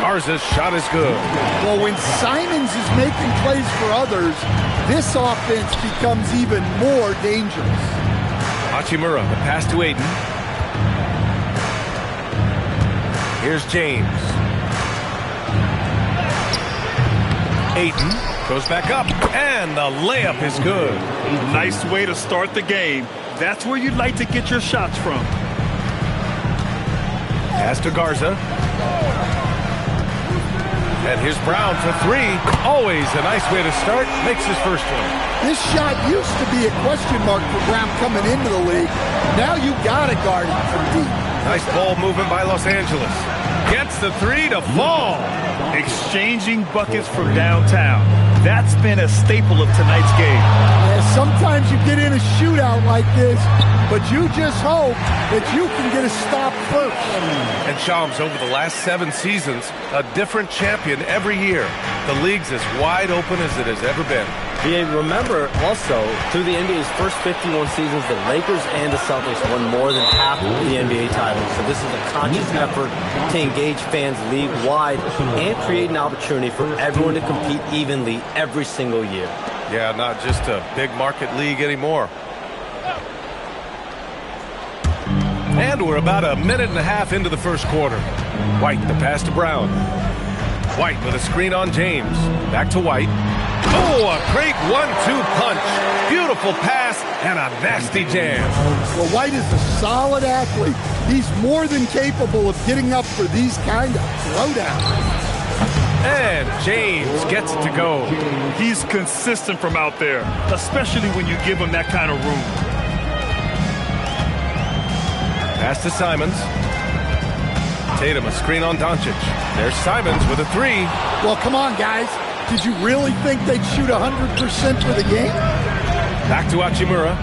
Garza's shot is good. Well, when Simons is making plays for others, this offense becomes even more dangerous. Hachimura, the pass to Aiden. Here's James. Aiden goes back up, and the layup is good. Nice way to start the game. That's where you'd like to get your shots from. Pass to Garza. And here's Brown for three. Always a nice way to start. Makes his first one. This shot used to be a question mark for Brown coming into the league. Now you got to guard it from deep. Nice ball movement by Los Angeles. Gets the three to fall. Exchanging buckets from downtown. That's been a staple of tonight's game. Yeah, sometimes you get in a shootout like this, but you just hope that you can get a stop first. And Shams, over the last 7 seasons, a different champion every year. The league's as wide open as it has ever been. Yeah, remember also, through the NBA's first 51 seasons, the Lakers and the Celtics won more than half of the NBA titles. So this is a conscious effort to engage fans league-wide and create an opportunity for everyone to compete evenly every single year. Yeah, not just a big market league anymore. And we're about a minute and a half into the first quarter. White, the pass to Brown. White with a screen on James. Back to White. Oh, a great 1-2 punch. Beautiful pass and a nasty jam. Well, White is a solid athlete. He's more than capable of getting up for these kind of throwdowns. And James gets it to go. He's consistent from out there, especially when you give him that kind of room. Pass to Simons. Tatum, a screen on Doncic. There's Simons with a three. Well, come on, guys. Did you really think they'd shoot 100% for the game? Back to Hachimura.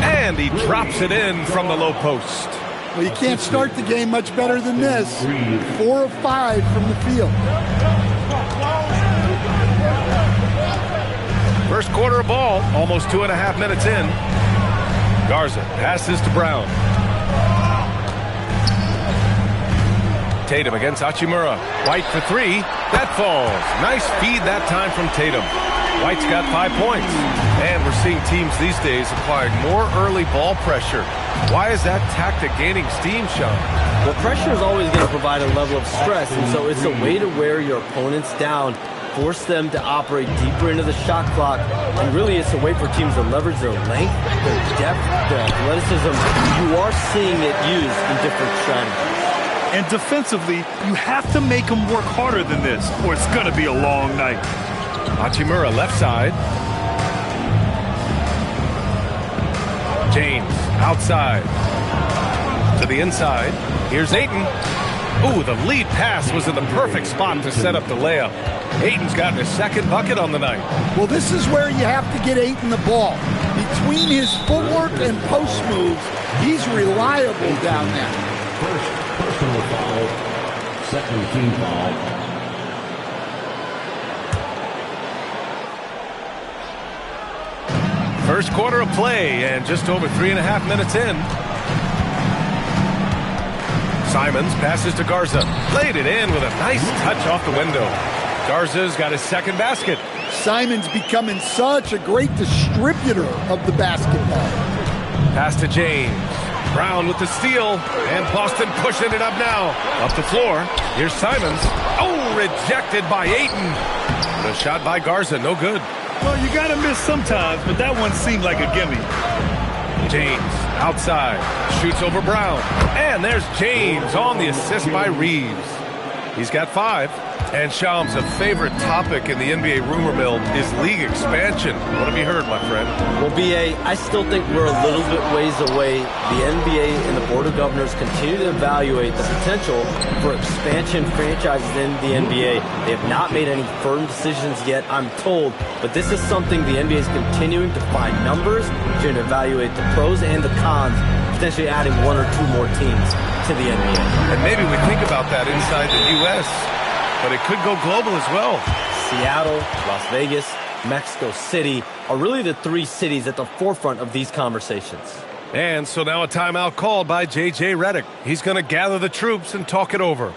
And he drops it in from the low post. Well, you can't start the game much better than this. 4 of 5 from the field. First quarter of ball, almost 2.5 minutes in. Garza passes to Brown. Tatum against Hachimura. White for three. That falls. Nice feed that time from Tatum. White's got 5 points. And we're seeing teams these days applying more early ball pressure. Why is that tactic gaining steam, Sean? Well, pressure is always going to provide a level of stress, and so it's a way to wear your opponents down, force them to operate deeper into the shot clock, and really it's a way for teams to leverage their length, their depth, their athleticism. You are seeing it used in different strategies. And defensively, you have to make them work harder than this, or it's going to be a long night. Hachimura left side. James outside. To the inside. Here's Ayton. Ooh, the lead pass was in the perfect spot to set up the layup. Ayton's gotten his second bucket on the night. Well, this is where you have to get Ayton the ball. Between his footwork and post moves, he's reliable down there. First personal foul, second team foul. First quarter of play and just over 3.5 minutes in. Simons passes to Garza. Laid it in with a nice touch off the window. Garza's got his second basket. Simons becoming such a great distributor of the basketball. Pass to James. Brown with the steal, and Boston pushing it up now. Up the floor, here's Simons. Oh, rejected by Ayton. The shot by Garza, no good. Well, you got to miss sometimes, but that one seemed like a gimme. James, outside, shoots over Brown. And there's James on the assist by Reeves. He's got 5. And Shams, a favorite topic in the NBA rumor mill is league expansion. What have you heard, my friend? Well, B.A., I still think we're a little bit ways away. The NBA and the Board of Governors continue to evaluate the potential for expansion franchises in the NBA. They have not made any firm decisions yet, I'm told, but this is something the NBA is continuing to find numbers, to evaluate the pros and the cons, potentially adding 1 or 2 more teams to the NBA. And maybe we think about that inside the U.S., but it could go global as well. Seattle, Las Vegas, Mexico City are really the 3 cities at the forefront of these conversations. And so now a timeout called by J.J. Redick. He's going to gather the troops and talk it over.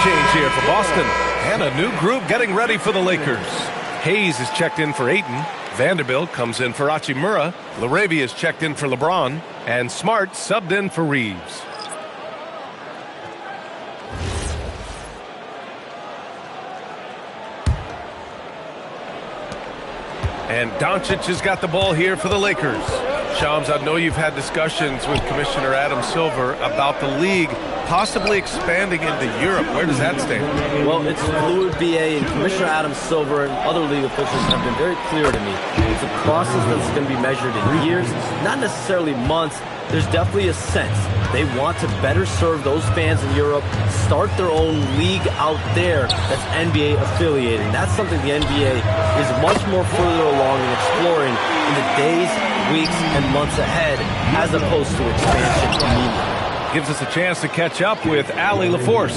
change here for Boston. And a new group getting ready for the Lakers. Hayes is checked in for Ayton. Vanderbilt comes in for Hachimura. LaRavia is checked in for LeBron. And Smart subbed in for Reeves. And Doncic has got the ball here for the Lakers. Shams, I know you've had discussions with Commissioner Adam Silver about the league possibly expanding into Europe. Where does that stand? Well, it's fluid, BA, and Commissioner Adam Silver and other league officials have been very clear to me. It's a process that's going to be measured in years, not necessarily months. There's definitely a sense they want to better serve those fans in Europe, start their own league out there that's NBA affiliated. That's something the NBA is much more further along in exploring in the days, weeks, and months ahead, as opposed to expansion immediately. Gives us a chance to catch up with Allie LaForce.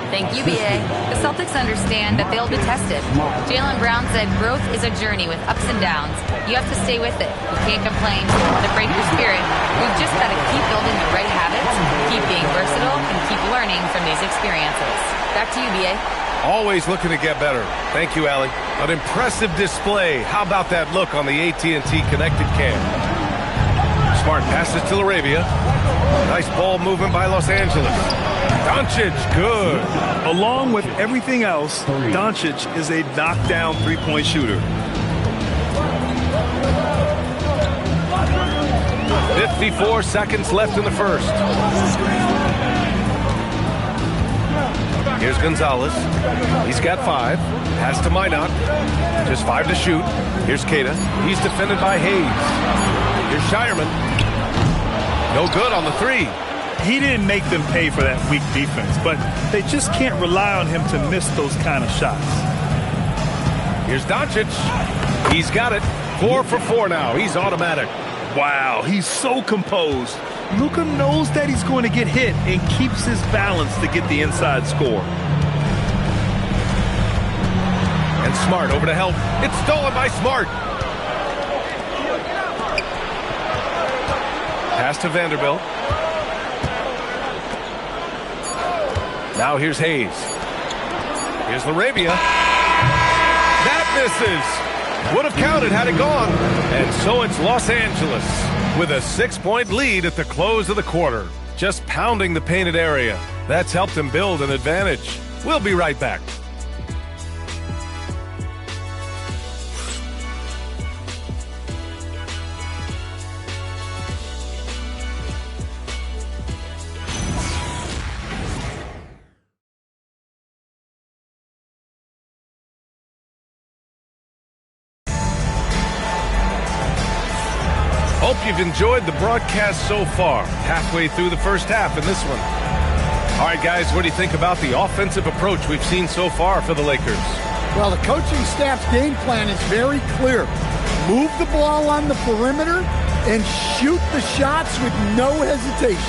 Thank you, BA. The Celtics understand that they'll be tested. Jaylen Brown said growth is a journey with ups and downs. You have to stay with it. You can't complain to break your spirit. We've just got to keep building the right habits, keep being versatile, and keep learning from these experiences. Back to you, BA. Always looking to get better. Thank you, Allie. An impressive display. How about that look on the AT&T connected cam? Smart passes to LaRavia. Nice ball movement by Los Angeles. Doncic, good. Along with everything else, Doncic is a knockdown three-point shooter. 54 seconds left in the first. Here's Gonzalez. He's got 5. Pass to Minot. Just 5 to shoot. Here's Queta. He's defended by Hayes. Here's Shireman. No good on the 3. He didn't make them pay for that weak defense, but they just can't rely on him to miss those kind of shots. Here's Doncic. He's got it. 4 for 4 now. He's automatic. Wow, he's so composed. Luka knows that he's going to get hit and keeps his balance to get the inside score. And Smart over to help. It's stolen by Smart. Pass to Vanderbilt. Now here's Hayes. Here's LaRavia. That misses. Would have counted had it gone. And so it's Los Angeles with a 6-point lead at the close of the quarter. Just pounding the painted area. That's helped them build an advantage. We'll be right back. Hope you've enjoyed the broadcast so far. Halfway through the first half in this one. All right, guys, what do you think about the offensive approach we've seen so far for the Lakers? Well, the coaching staff's game plan is very clear. Move the ball on the perimeter and shoot the shots with no hesitation.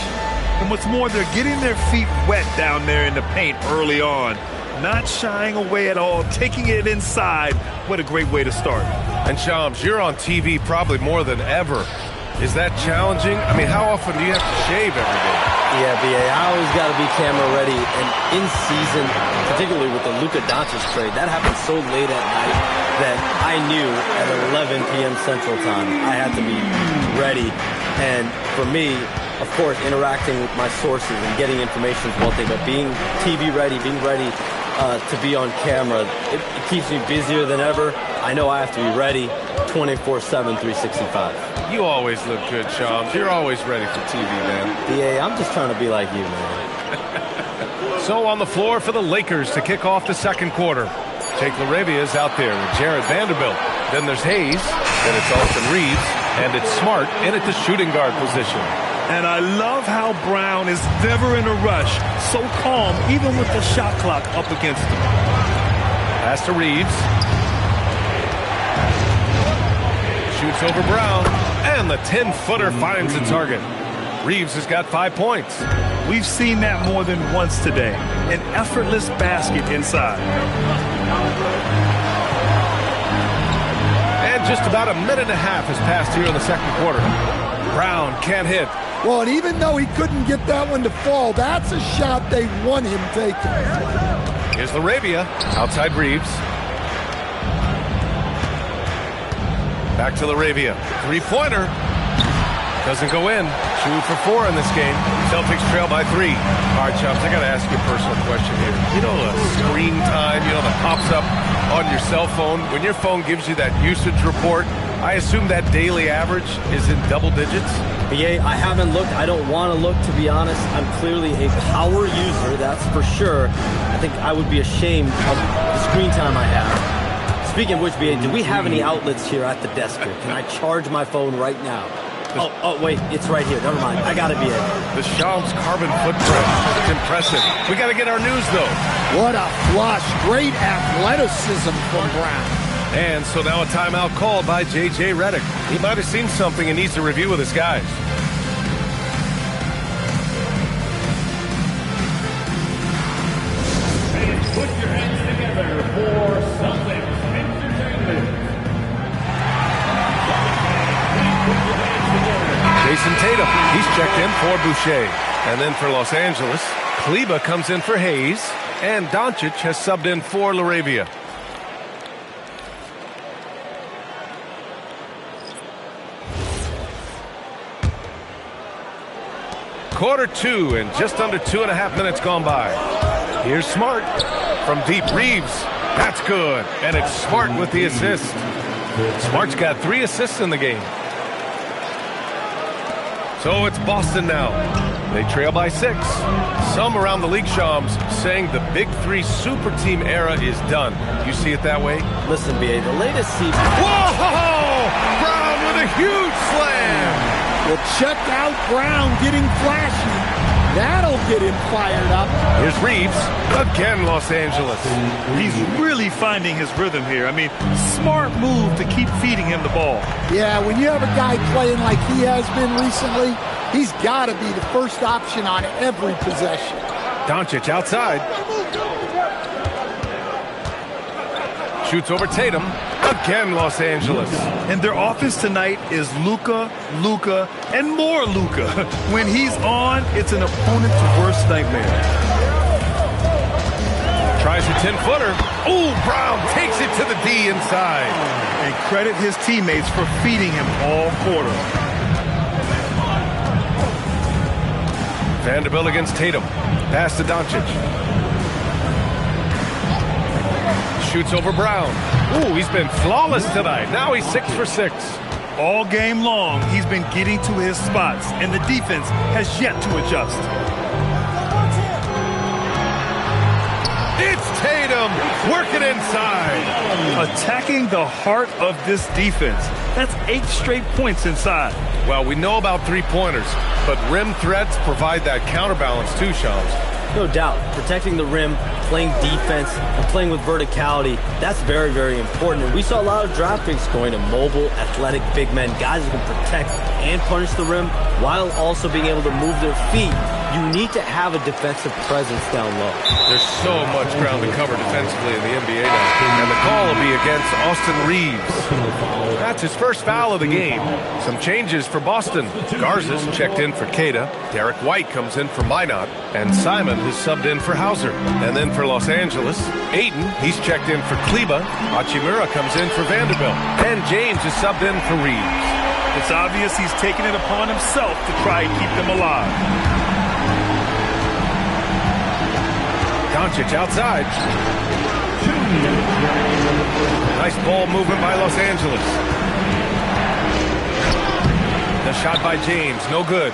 And what's more, they're getting their feet wet down there in the paint early on. Not shying away at all, taking it inside. What a great way to start. And Shams, you're on TV probably more than ever. Is that challenging? I mean, how often do you have to shave every day? Yeah, BA, I always got to be camera ready. And in season, particularly with the Luka Doncic trade, that happened so late at night that I knew at 11 p.m. Central Time I had to be ready. And for me, of course, interacting with my sources and getting information is one thing, but being TV ready, being ready to be on camera, it keeps me busier than ever. I know I have to be ready 24/7, 365. You always look good, Shams. You're always ready for TV, man. DA, I'm just trying to be like you, man. So on the floor for the Lakers to kick off the second quarter. Jake LaRavia is out there with Jared Vanderbilt. Then there's Hayes. Then it's Austin Reeves. And it's Smart in at the shooting guard position. And I love how Brown is never in a rush. So calm, even with the shot clock up against him. Pass to Reeves. Shoots over Brown. And the 10-footer finds the target. Reeves has got 5 points. We've seen that more than once today. An effortless basket inside. And just about a minute and a half has passed here in the second quarter. Brown can't hit. Well, and even though he couldn't get that one to fall, that's a shot they want him taking. Here's Laravia, outside Reeves. Back to Laravia, three-pointer. Doesn't go in. 2 for 4 in this game. Celtics trail by 3. All right, Chums, I got to ask you a personal question here. You know the screen time, that pops up on your cell phone. When your phone gives you that usage report, I assume that daily average is in double digits? BA, I haven't looked. I don't want to look, to be honest. I'm clearly a power user, that's for sure. I think I would be ashamed of the screen time I have. Speaking of which, BA, do we have any outlets here at the desk here? Can I charge my phone right now? Oh, wait, it's right here. Never mind. I got to be it. The Shams carbon footprint. It's impressive. We got to get our news, though. What a flush. Great athleticism from Brown. And so now a timeout called by J.J. Redick. He might have seen something and needs to review with his guys. Put your hands together for Celtics Entertainment. Jason Tatum, he's checked in for Boucher. And then for Los Angeles, Kleba comes in for Hayes. And Doncic has subbed in for Laravia. Quarter 2 and just under 2.5 minutes gone by. Here's Smart from deep. Reeves. That's good. And it's Smart with the assist. Smart's got 3 assists in the game. So it's Boston now. They trail by 6. Some around the league, Shams, saying the Big 3 super team era is done. You see it that way? Listen, BA, the latest season... Whoa! Brown with a huge slam! Well, check out Brown getting flashy. That'll get him fired up. Here's Reeves. Again, Los Angeles. He's really finding his rhythm here. I mean, smart move to keep feeding him the ball. Yeah, when you have a guy playing like he has been recently, he's got to be the first option on every possession. Doncic outside. Shoots over Tatum. Again, Los Angeles. And their offense tonight is Luka, and more Luka. When he's on, it's an opponent's worst nightmare. Tries a 10-footer. Oh, Brown takes it to the D inside. And credit his teammates for feeding him all quarter. Vanderbilt against Tatum. Pass to Doncic. Shoots over Brown. Ooh, he's been flawless tonight. Now he's 6 for 6. All game long, he's been getting to his spots, and the defense has yet to adjust. It's Tatum working inside. Attacking the heart of this defense. That's 8 straight points inside. Well, we know about three-pointers, but rim threats provide that counterbalance too, Shams. No doubt. Protecting the rim, playing defense, and playing with verticality, that's very, very important. And we saw a lot of draft picks going to mobile, athletic big men, guys who can protect and punish the rim while also being able to move their feet. You need to have a defensive presence down low. There's so much ground to cover defensively in the NBA now. And the call will be against Austin Reeves. That's his first foul of the game. Some changes for Boston. Garza's checked in for Queta. Derek White comes in for Minot. And Simon has subbed in for Hauser. And then for Los Angeles, Ayton, he's checked in for Kleba. Hachimura comes in for Vanderbilt. And James is subbed in for Reeves. It's obvious he's taking it upon himself to try and keep them alive. Doncic outside. Nice ball movement by Los Angeles. The shot by James, no good.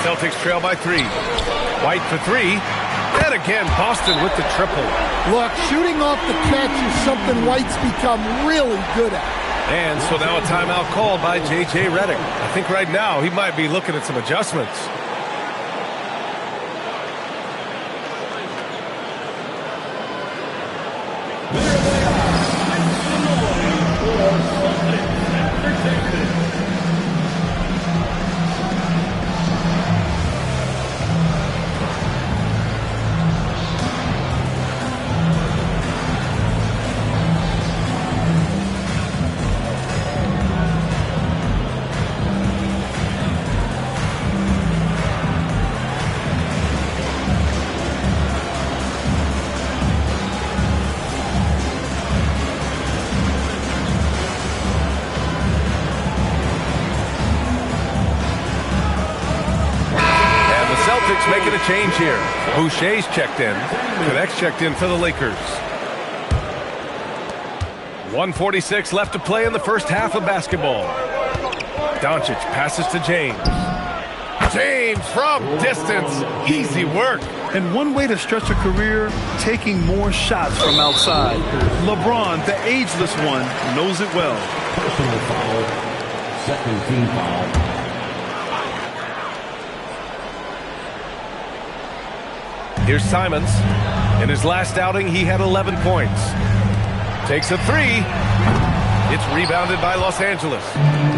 Celtics trail by 3. White for 3. And again, Boston with the triple. Look, shooting off the catch is something White's become really good at. And so now a timeout called by J.J. Redick. I think right now he might be looking at some adjustments. making a change here. Boucher's checked in. Connect's checked in for the Lakers. 1:46 left to play in the first half of basketball. Doncic passes to James. James from distance. Easy work. And one way to stretch a career, taking more shots from outside. LeBron, the ageless one, knows it well. Personal foul. Second team foul. Here's Simons. In his last outing, he had 11 points. Takes a three. It's rebounded by Los Angeles.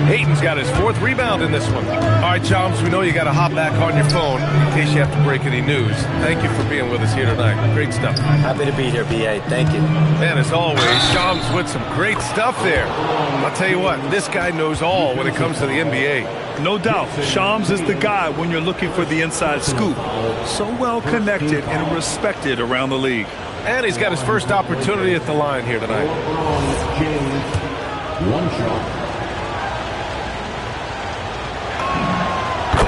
Ayton's got his 4th rebound in this one. All right, Chomps, we know you got to hop back on your phone in case you have to break any news. Thank you for being with us here tonight. Great stuff. Happy to be here, B.A. Thank you. Man, as always, Chomps with some great stuff there. I'll tell you what, this guy knows all when it comes to the NBA. No doubt, Shams is the guy when you're looking for the inside scoop. So well connected and respected around the league. And he's got his first opportunity at the line here tonight. James. One shot.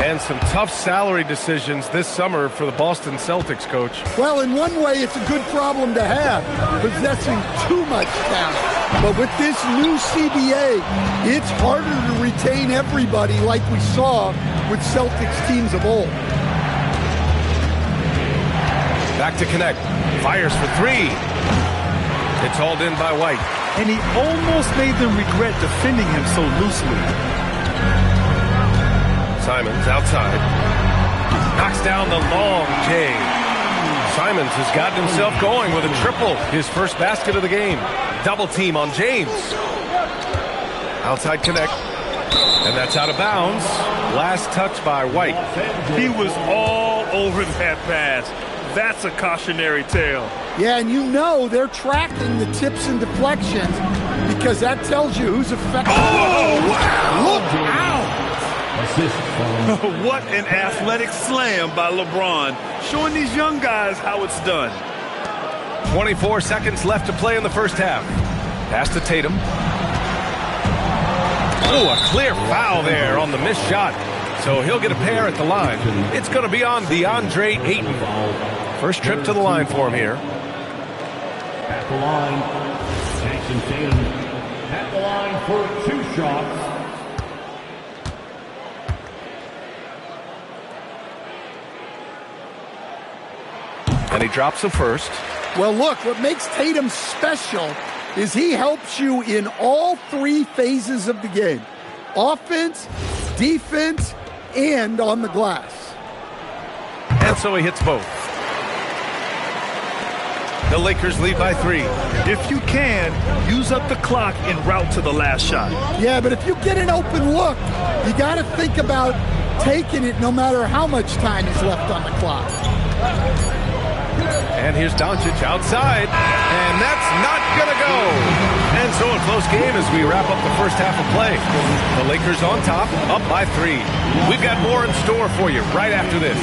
And some tough salary decisions this summer for the Boston Celtics, coach. Well, in one way, it's a good problem to have, possessing too much talent. But with this new CBA, it's harder to retain everybody like we saw with Celtics teams of old. Back to Connect. Fires for three. It's hauled in by White. And he almost made them regret defending him so loosely. Simons outside. Knocks down the long J. Simons has gotten himself going with a triple. His first basket of the game. Double team on James. Outside Connect. And that's out of bounds. Last touch by White. He was all over that pass. That's a cautionary tale. Yeah, and you know they're tracking the tips and deflections because that tells you who's effective. Oh, wow! Look out! What an athletic slam by LeBron, showing these young guys how it's done. 24 seconds left to play in the first half. Pass to Tatum. Oh, a clear foul there on the missed shot. So he'll get a pair at the line. It's going to be on DeAndre Ayton. First trip to the line for him here. At the line, Jackson Tatum at the line for 2 shots. And he drops the first. Well, look, what makes Tatum special is he helps you in all 3 phases of the game. Offense, defense, and on the glass. And so he hits both. The Lakers lead by 3. If you can, use up the clock en route to the last shot. Yeah, but if you get an open look, you got to think about taking it no matter how much time is left on the clock. And here's Doncic outside, and that's not going to go. And so a close game as we wrap up the first half of play. The Lakers on top, up by 3. We've got more in store for you right after this.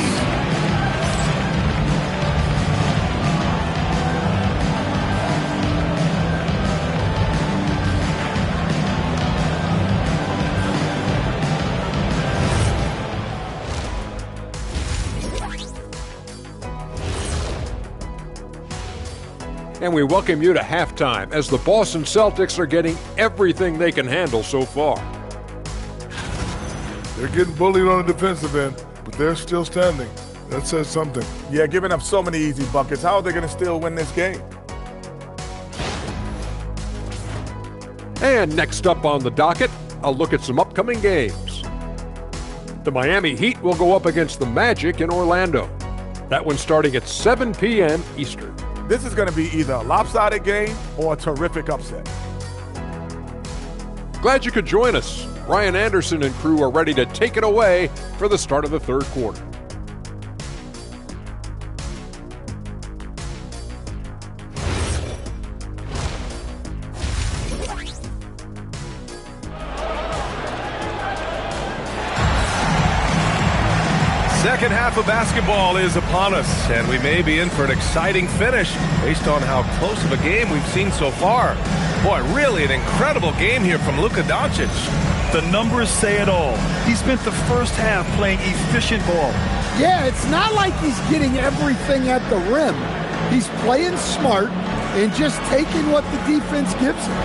And we welcome you to halftime as the Boston Celtics are getting everything they can handle so far. They're getting bullied on the defensive end, but they're still standing. That says something. Yeah, giving up so many easy buckets. How are they going to still win this game? And next up on the docket, a look at some upcoming games. The Miami Heat will go up against the Magic in Orlando. That one starting at 7 p.m. Eastern. This is going to be either a lopsided game or a terrific upset. Glad you could join us. Ryan Anderson and crew are ready to take it away for the start of the third quarter. Second half of basketball is upon us, and we may be in for an exciting finish based on how close of a game we've seen so far. Boy, really an incredible game here from Luka Doncic. The numbers say it all. He spent the first half playing efficient ball. Yeah, it's not like he's getting everything at the rim. He's playing smart and just taking what the defense gives him.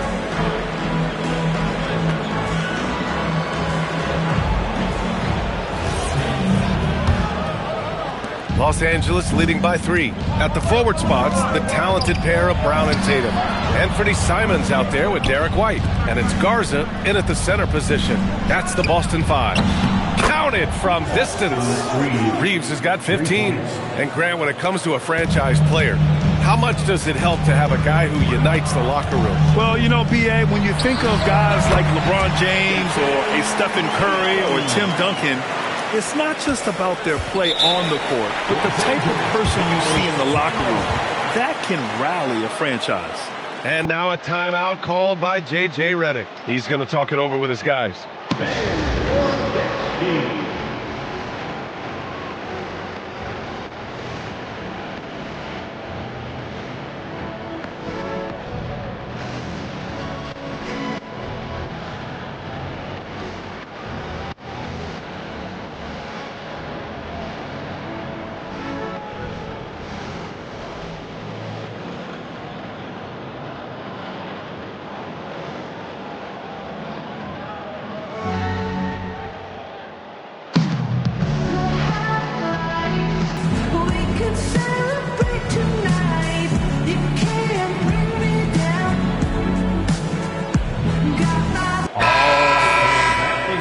Los Angeles leading by 3. At the forward spots, the talented pair of Brown and Tatum. Anthony Simons out there with Derek White. And it's Garza in at the center position. That's the Boston 5. Counted from distance. Reeves has got 15. And Grant, when it comes to a franchise player, how much does it help to have a guy who unites the locker room? Well, you know, B.A., when you think of guys like LeBron James or a Stephen Curry or Tim Duncan, it's not just about their play on the court, but the type of person you see in the locker room. That can rally a franchise. And now a timeout called by J.J. Redick. He's going to talk it over with his guys.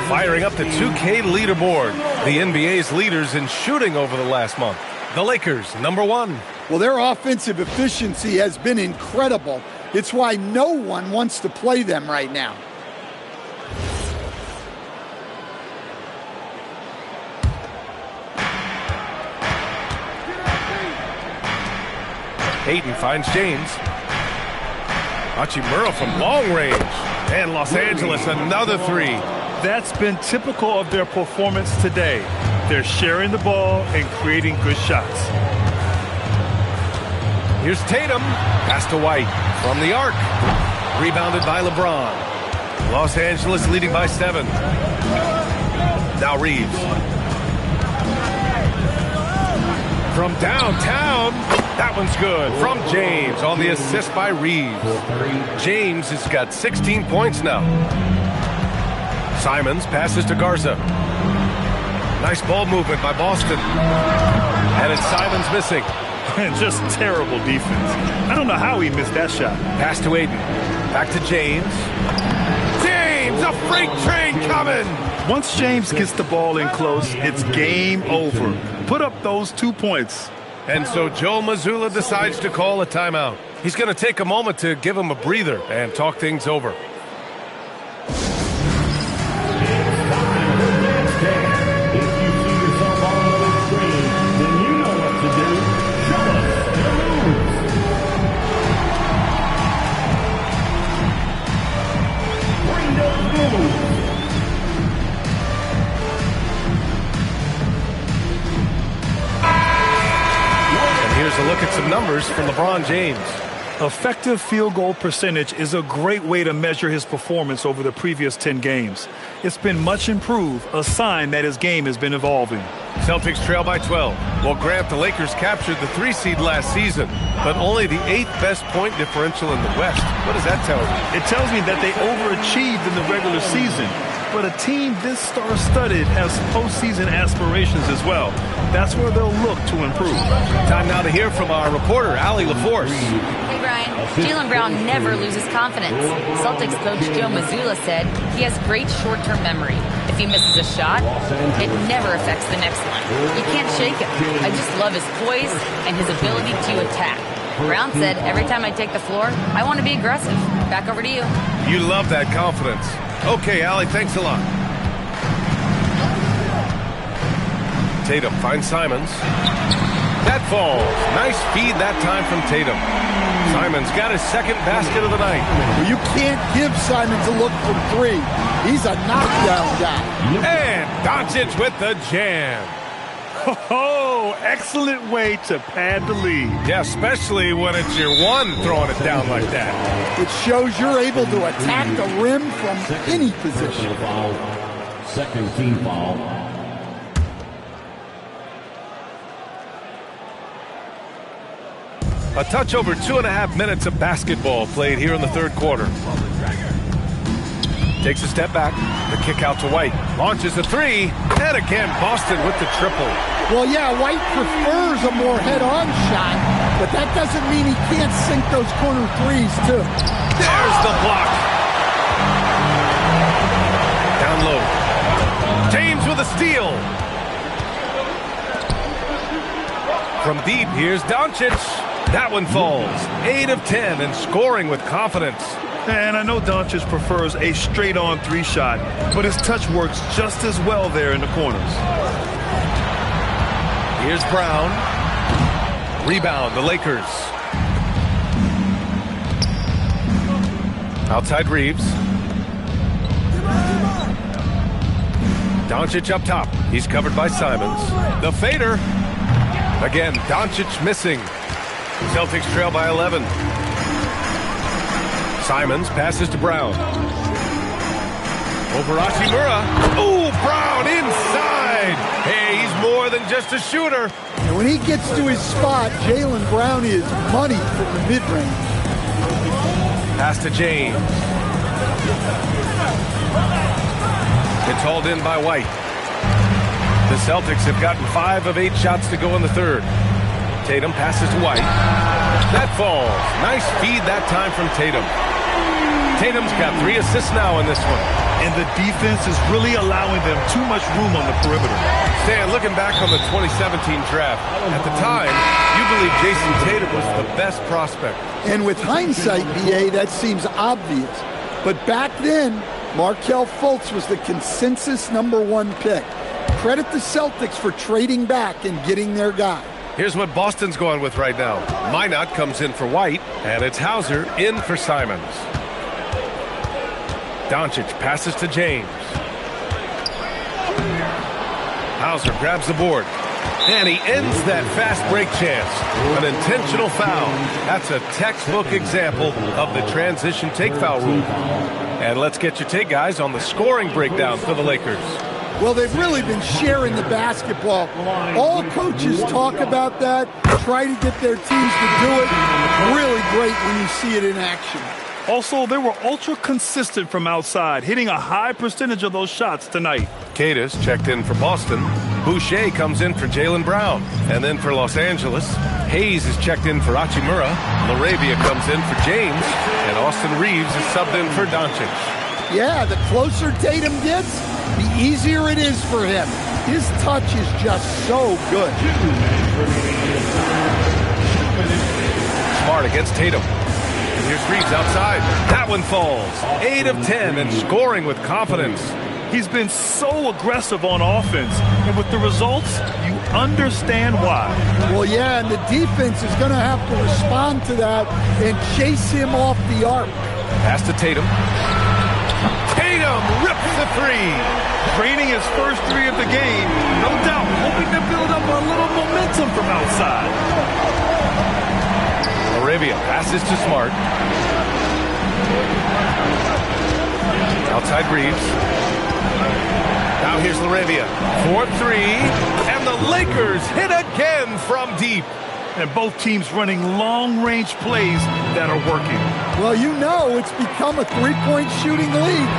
Firing up the 2K leaderboard. The NBA's leaders in shooting over the last month. The Lakers, number 1. Well, their offensive efficiency has been incredible. It's why no one wants to play them right now. Hayden finds James. Hachimura from long range. And Los Angeles, another 3. That's been typical of their performance today. They're sharing the ball and creating good shots. Here's Tatum. Pass to White from the arc. Rebounded by LeBron. Los Angeles leading by 7. Now Reeves. From downtown. That one's good. From James on the assist by Reeves. James has got 16 points now. Simons passes to Garza. Nice ball movement by Boston. And it's Simons missing. Just terrible defense. I don't know how he missed that shot. Pass to Aiden. Back to James. James, a freight train coming! Once James gets the ball in close, it's game over. Put up those 2 points. And so Joe Mazzulla decides to call a timeout. He's going to take a moment to give him a breather and talk things over. Here's a look at some numbers from LeBron James. Effective field goal percentage is a great way to measure his performance over the previous 10 games. It's been much improved, a sign that his game has been evolving. Celtics trail by 12. Well, Grant, the Lakers captured the 3 seed last season, but only the 8th best point differential in the West. What does that tell you? It tells me that they overachieved in the regular season. But a team this star-studded has postseason aspirations as well. That's where they'll look to improve. Time now to hear from our reporter, Allie LaForce. Hey, Brian. Jaylen Brown never loses confidence. Celtics coach Joe Mazzulla said he has great short-term memory. If he misses a shot, it never affects the next one. You can't shake him. I just love his poise and his ability to attack. Brown said, every time I take the floor, I want to be aggressive. Back over to you. You love that confidence. Okay, Allie, thanks a lot. Tatum finds Simons. That falls. Nice feed that time from Tatum. Simons got his second basket of the night. Well, you can't give Simons a look from 3. He's a knockdown guy. And Doncic with the jam. Oh, excellent way to pad the lead. Yeah, especially when it's your one throwing it down like that. It shows you're able to attack the rim from any position. Second team foul. A touch over 2.5 minutes of basketball played here in the third quarter. Takes a step back. The kick out to White. Launches a three. And again, Boston with the triple. Well, yeah, White prefers a more head-on shot, but that doesn't mean he can't sink those corner threes, too. There's the block. Down low. James with a steal. From deep, here's Doncic. That one falls. 8 of 10 and scoring with confidence. And I know Doncic prefers a straight-on three-shot, but his touch works just as well there in the corners. Here's Brown. Rebound, the Lakers. Outside Reeves. Doncic up top. He's covered by Simons. The fader. Again, Doncic missing. Celtics trail by 11. Simons passes to Brown. Over Hachimura. Ooh, Brown inside. Hey, he's more than just a shooter. And when he gets to his spot, Jaylen Brown is money from the mid-range. Pass to James. It's hauled in by White. The Celtics have gotten 5 of 8 shots to go in the third. Tatum passes to White. That falls. Nice feed that time from Tatum. Tatum's got 3 assists now in this one. And the defense is really allowing them too much room on the perimeter. Stan, looking back on the 2017 draft, at the time, you believe Jason Tatum was the best prospect. And with hindsight, BA, that seems obvious. But back then, Markelle Fultz was the consensus #1 pick. Credit the Celtics for trading back and getting their guy. Here's what Boston's going with right now. Minot comes in for White, and it's Hauser in for Simons. Doncic passes to James. Hauser grabs the board. And he ends that fast break chance. An intentional foul. That's a textbook example of the transition take foul rule. And let's get your take, guys, on the scoring breakdown for the Lakers. Well, they've really been sharing the basketball. All coaches talk about that, try to get their teams to do it. Really great when you see it in action. Also, they were ultra consistent from outside, hitting a high percentage of those shots tonight. Cadis checked in for Boston. Boucher comes in for Jaylen Brown. And then for Los Angeles, Hayes is checked in for Hachimura. LaRavia comes in for James. And Austin Reeves is subbed in for Doncic. Yeah, the closer Tatum gets, the easier it is for him. His touch is just so good. Smart against Tatum. And here's Reeves outside. That one falls. 8 of 10 and scoring with confidence. He's been so aggressive on offense, and with the results, you understand why. Well, yeah, and the defense is going to have to respond to that and chase him off the arc. Pass to Tatum. Tatum rips the three. Draining his first 3 of the game, no doubt, hoping to build up a little momentum from outside. Arabia passes to Smart. Outside Reeves. Now here's LaRavia. 4-3. And the Lakers hit again from deep. And both teams running long-range plays that are working. Well, you know it's become a three-point shooting league.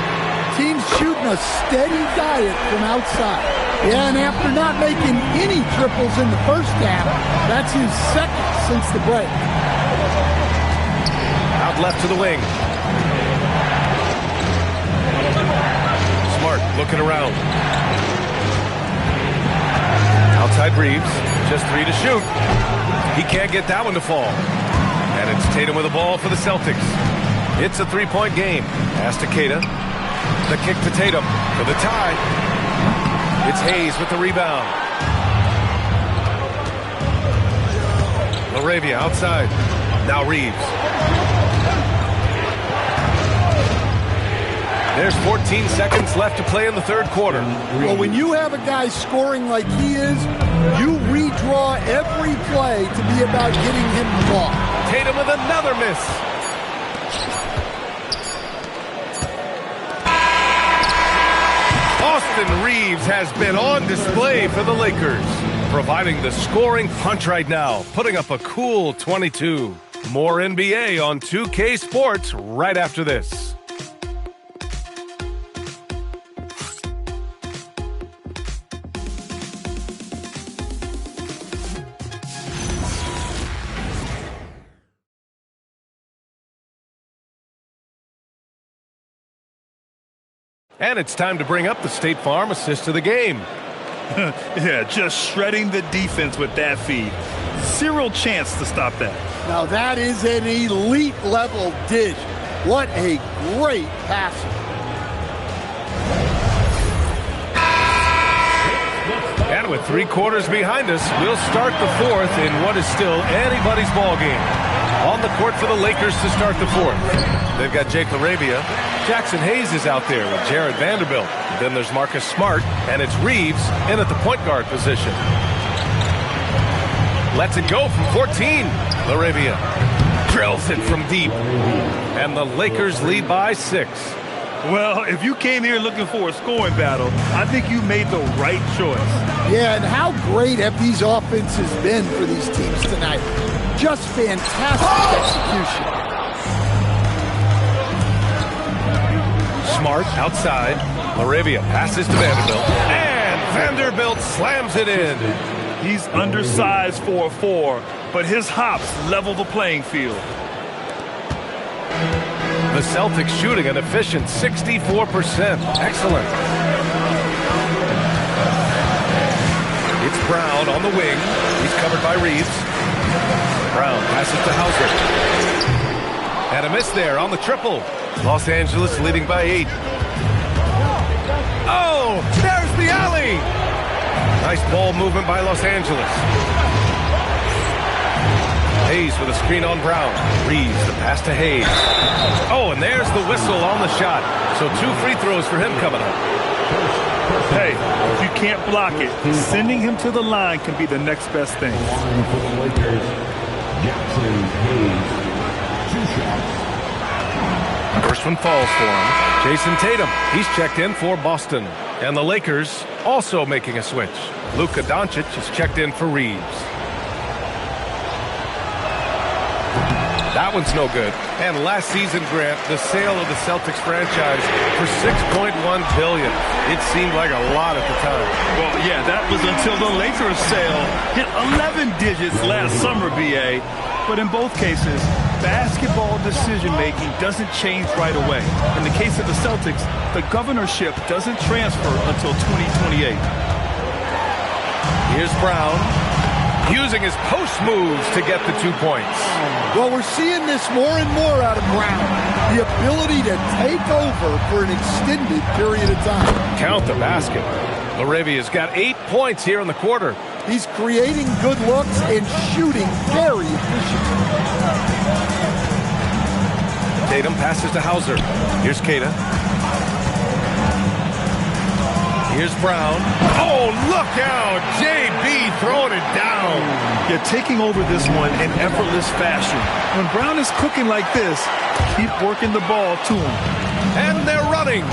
Teams shooting a steady diet from outside. Yeah, and after not making any triples in the first half, that's his second since the break. Out left to the wing. Smart looking around. Outside Reeves. Just 3 to shoot. He can't get that one to fall. And it's Tatum with the ball for the Celtics. It's a 3-point game. Pass to Keita. The kick to Tatum for the tie. It's Hayes with the rebound. LaRavia outside. Now Reeves. There's 14 seconds left to play in the third quarter. Well, when you have a guy scoring like he is, you redraw every play to be about getting him the ball. Tatum with another miss. Austin Reeves has been on display for the Lakers. providing the scoring punch right now, putting up a cool 22. More NBA on 2K Sports right after this. And it's time to bring up the State Farm assist of the game. Yeah, just shredding the defense with that feed. Zero chance to stop that. Now that is an elite level dish. What a great pass. And with 3 quarters behind us, we'll start the fourth in what is still anybody's ball game. On the court for the Lakers to start the fourth. They've got Jake LaRavia. Jackson Hayes is out there with Jared Vanderbilt. Then there's Marcus Smart, and it's Reeves in at the point guard position. Lets it go from 14. LaRavia drills it from deep. And the Lakers lead by 6. Well, if you came here looking for a scoring battle, I think you made the right choice. Yeah, and how great have these offenses been for these teams tonight? Just fantastic execution. Smart outside. LaRavia passes to Vanderbilt. And Vanderbilt slams it in. He's undersized for a 4, but his hops level the playing field. The Celtics shooting an efficient 64%. Excellent. It's Brown on the wing. He's covered by Reeves. Brown passes to Hauser. And a miss there on the triple. Los Angeles leading by 8. Oh, there's the alley. Nice ball movement by Los Angeles. Hayes with a screen on Brown. Reeves the pass to Hayes. Oh, and there's the whistle on the shot. So 2 free throws for him coming up. Hey, if you can't block it, sending him to the line can be the next best thing. For the Lakers, Jackson Hayes, 2 shots. First one falls for him. Jason Tatum, he's checked in for Boston. And the Lakers also making a switch. Luka Doncic is checked in for Reeves. That one's no good. And last season, Grant, the sale of the Celtics franchise for $6.1 billion. It seemed like a lot at the time. Well, yeah, that was until the Lakers sale hit 11 digits last summer, BA. But in both cases, basketball decision-making doesn't change right away. In the case of the Celtics, the governorship doesn't transfer until 2028. Here's Brown, using his post moves to get the 2 points. Well, we're seeing this more and more out of Brown. The ability to take over for an extended period of time. Count the basket. LaRavia's got 8 points here in the quarter. He's creating good looks and shooting very efficiently. Tatum passes to Hauser. Here's Keita. Here's Brown. Oh, look out! JB throwing it down. You're taking over this one in effortless fashion. When Brown is cooking like this, keep working the ball to him. And they're running.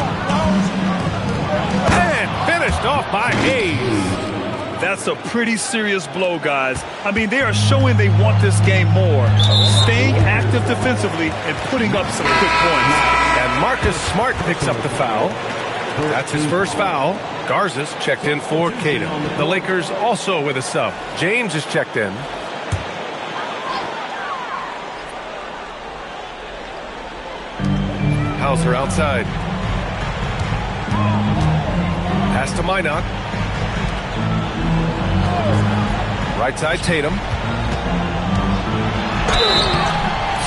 And finished off by Hayes. That's a pretty serious blow, guys. I mean, they are showing they want this game more. Staying active defensively and putting up some quick points. And Marcus Smart picks up the foul. That's his first foul. Garza's checked in for Keita. The Lakers also with a sub. James is checked in. Hauser outside. Pass to Minot. Right side, Tatum.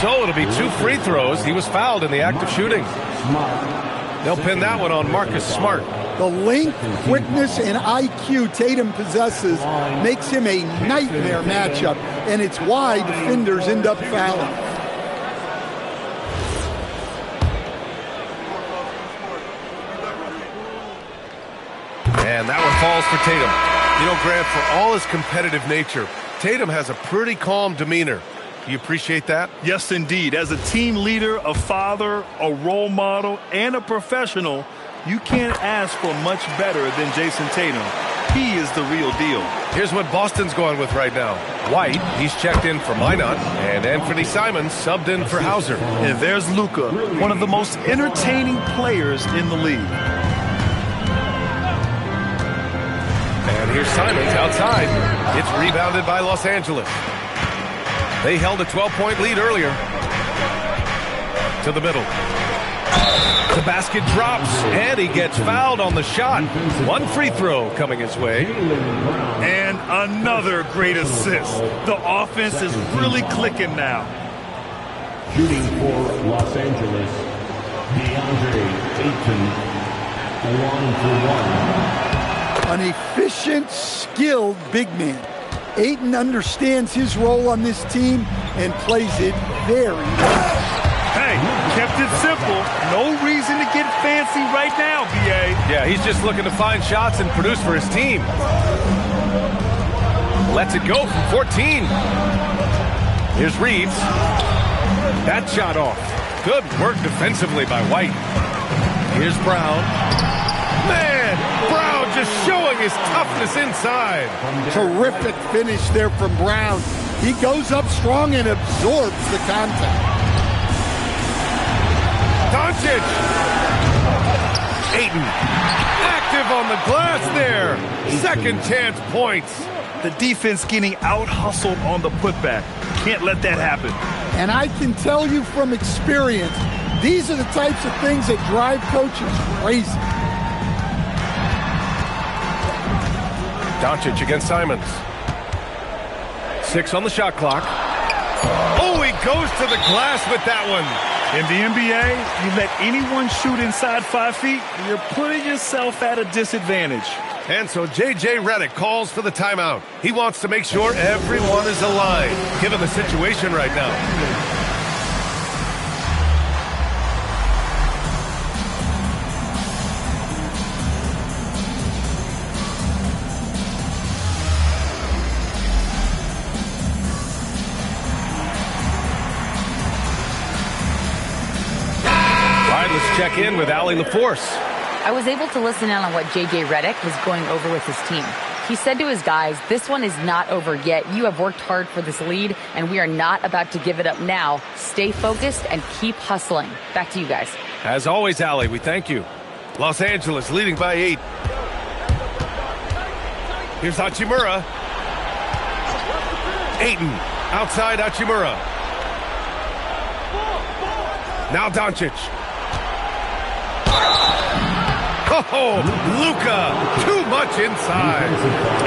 So it'll be 2 free throws. He was fouled in the act of shooting. They'll pin that one on Marcus Smart. The length, quickness, and IQ Tatum possesses makes him a nightmare matchup, and it's why defenders end up fouling. And that one falls for Tatum. You know, Grant, for all his competitive nature, Tatum has a pretty calm demeanor. Do you appreciate that? Yes, indeed. As a team leader, a father, a role model, and a professional, you can't ask for much better than Jason Tatum. he is the real deal. Here's what Boston's going with right now. White, he's checked in for Minot, and Anthony Simons subbed in for Hauser. And there's Luka, one of the most entertaining players in the league. And here's Simons outside. It's rebounded by Los Angeles. They held a 12-point lead earlier. To the middle. The basket drops, and he gets fouled on the shot. One free throw coming his way. And another great assist. The offense is really clicking now. Shooting for Los Angeles, DeAndre Ayton, at the line for one. An efficient, skilled big man. Ayton understands his role on this team and plays it very well. Hey, kept it simple. No reason to get fancy right now, B.A. Yeah, he's just looking to find shots and produce for his team. Lets it go from 14. Here's Reeves. That shot off. Good work defensively by White. Here's Brown. Man, Brown just showing his toughness inside. Terrific finish there from Brown. He goes up strong and absorbs the contact. Doncic. Ayton. Active on the glass there. Second chance points. The defense getting out-hustled on the putback. Can't let that happen. And I can tell you from experience, these are the types of things that drive coaches crazy. Doncic against Simons. 6 on the shot clock. Oh, he goes to the glass with that one. In the NBA, you let anyone shoot inside 5 feet, you're putting yourself at a disadvantage. And so J.J. Redick calls for the timeout. He wants to make sure everyone is aligned, given the situation right now. Let's check in with Allie LaForce. I was able to listen in on what J.J. Redick was going over with his team. He said to his guys, this one is not over yet. You have worked hard for this lead, and we are not about to give it up now. Stay focused and keep hustling. Back to you guys. As always, Allie, we thank you. Los Angeles leading by 8. Here's Hachimura. Ayton outside Hachimura. Now Doncic. Oh, Luka, too much inside.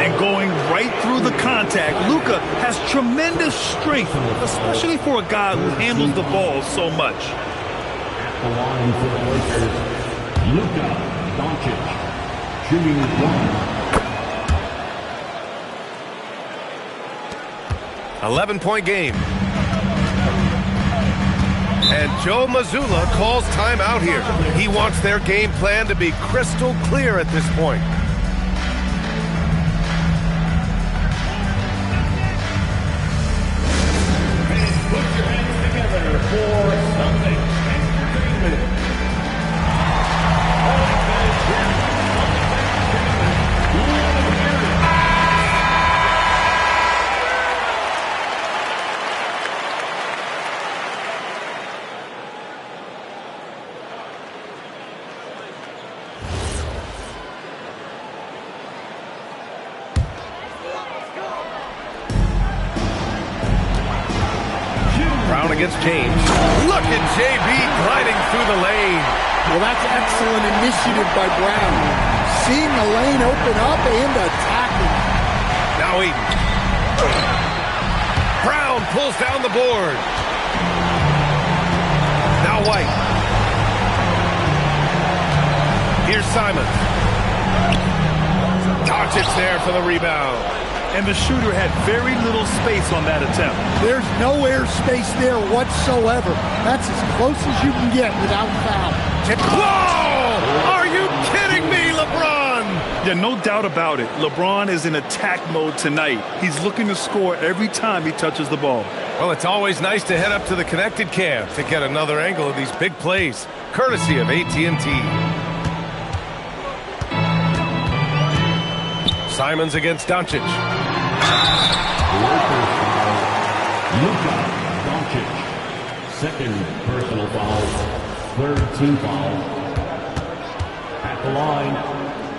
And going right through the contact, Luka has tremendous strength, especially for a guy who handles the ball so much. At the line for the Lakers, Luka Doncic, shooting one. 11-point game. And Joe Mazzulla calls timeout here. He wants their game plan to be crystal clear at this point. Put your hands together for something. Brown against James. Look at JB gliding through the lane. Well, that's excellent initiative by Brown. Seeing the lane open up and attacking. Now Ayton. Brown pulls down the board. Now White. Here's Simons. Doncic there for the rebound. And the shooter had very little space on that attempt. There's no air space there whatsoever. That's as close as you can get without foul. Whoa! Are you kidding me, LeBron? Yeah, no doubt about it. LeBron is in attack mode tonight. He's looking to score every time he touches the ball. Well, it's always nice to head up to the connected cam to get another angle of these big plays, courtesy of AT&T. Simons against Doncic. Luka Doncic. Second personal foul. Third team foul. At the line,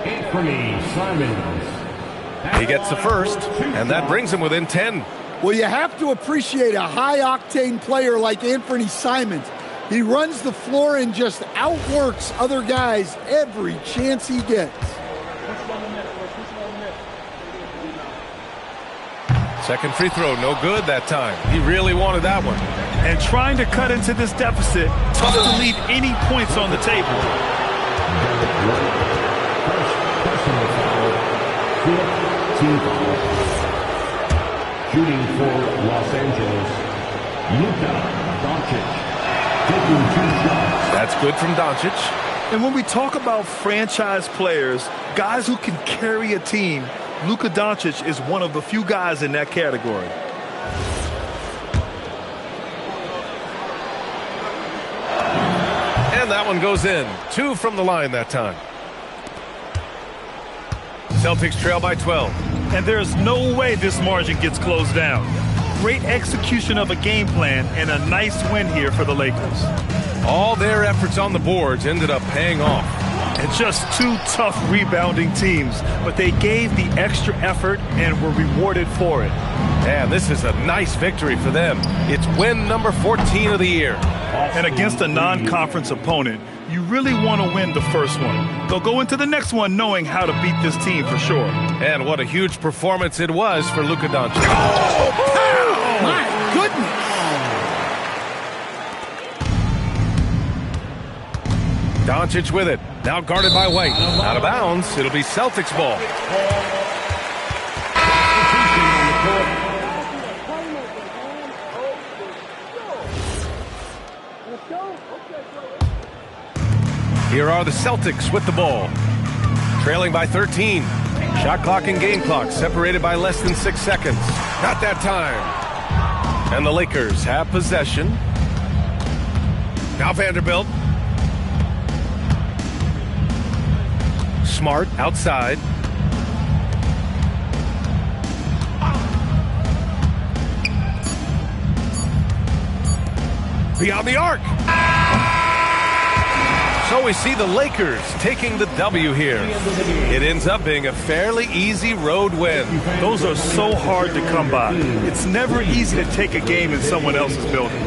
Anthony Simons. He gets the first, and that brings him within 10. Well, you have to appreciate a high-octane player like Anthony Simons. He runs the floor and just outworks other guys every chance he gets. Second free throw, no good that time. He really wanted that one. And trying to cut into this deficit, tough to leave any points on the table. Personal foul. Team foul. Shooting for Los Angeles, Luka Doncic. Taking 2 shots. That's good from Doncic. And when we talk about franchise players, guys who can carry a team, Luka Doncic is one of the few guys in that category. And that one goes in. 2 from the line that time. Celtics trail by 12. And there's no way this margin gets closed down. Great execution of a game plan and a nice win here for the Lakers. All their efforts on the boards ended up paying off. And just 2 tough rebounding teams, but they gave the extra effort and were rewarded for it. And this is a nice victory for them. It's win number 14 of the year. And against a non-conference opponent, you really want to win the first one. They'll go into the next one knowing how to beat this team for sure. And what a huge performance it was for Luka Doncic. Oh, my goodness. Doncic with it. Now guarded by White. Out of bounds. It'll be Celtics ball. Here are the Celtics with the ball. Trailing by 13. Shot clock and game clock separated by less than 6 seconds. Not that time. And the Lakers have possession. Now Vanderbilt. Smart outside. Beyond the arc. So we see the Lakers taking the W here. It ends up being a fairly easy road win. Those are so hard to come by. It's never easy to take a game in someone else's building.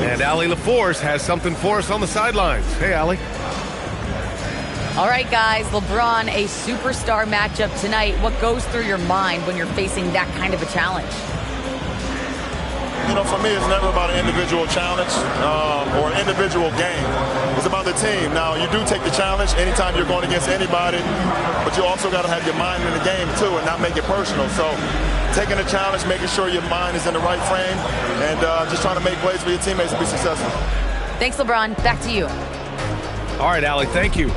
And Allie LaForce has something for us on the sidelines. Hey, Allie. All right, guys, LeBron, a superstar matchup tonight. What goes through your mind when you're facing that kind of a challenge? You know, for me, it's never about an individual challenge or an individual game. It's about the team. Now, you do take the challenge anytime you're going against anybody, but you also got to have your mind in the game, too, and not make it personal. So taking the challenge, making sure your mind is in the right frame, and just trying to make plays for your teammates to be successful. Thanks, LeBron. Back to you. All right, Allie, thank you.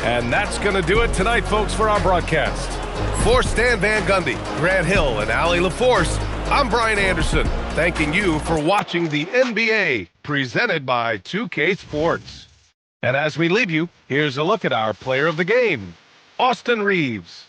And that's going to do it tonight, folks, for our broadcast. For Stan Van Gundy, Grant Hill, and Allie LaForce, I'm Brian Anderson, thanking you for watching the NBA, presented by 2K Sports. And as we leave you, here's a look at our player of the game, Austin Reeves.